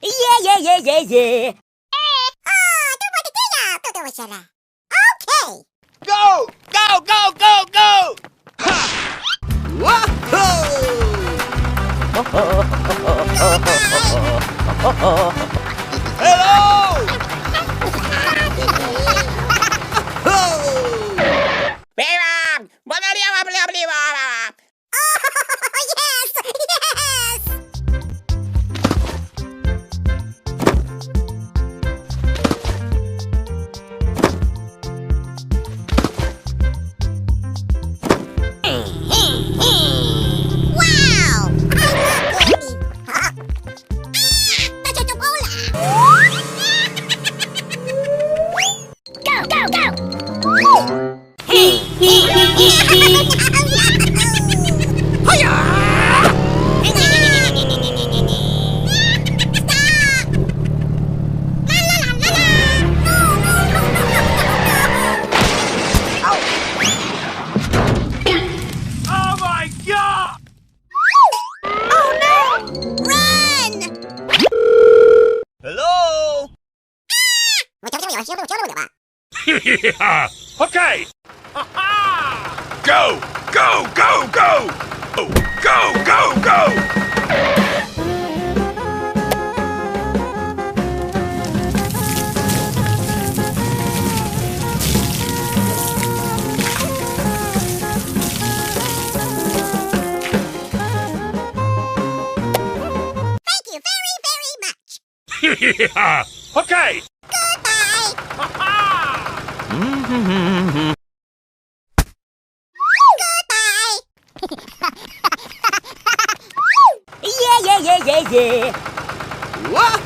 Yeah, yeah, yeah, yeah, yeah. Okay. Go! Go, go, go, go! Ha! Hello! Yes! Yes! Wow! Go, go, go! Oh my God! Oh no! Run! Hello? Yeah. Okay. Go! Go! Go! Go! Go! Go! Go! Thank you very, very much. Yeah. Okay. Goodbye. Goodbye. Yeah, yeah, yeah, yeah, yeah. What?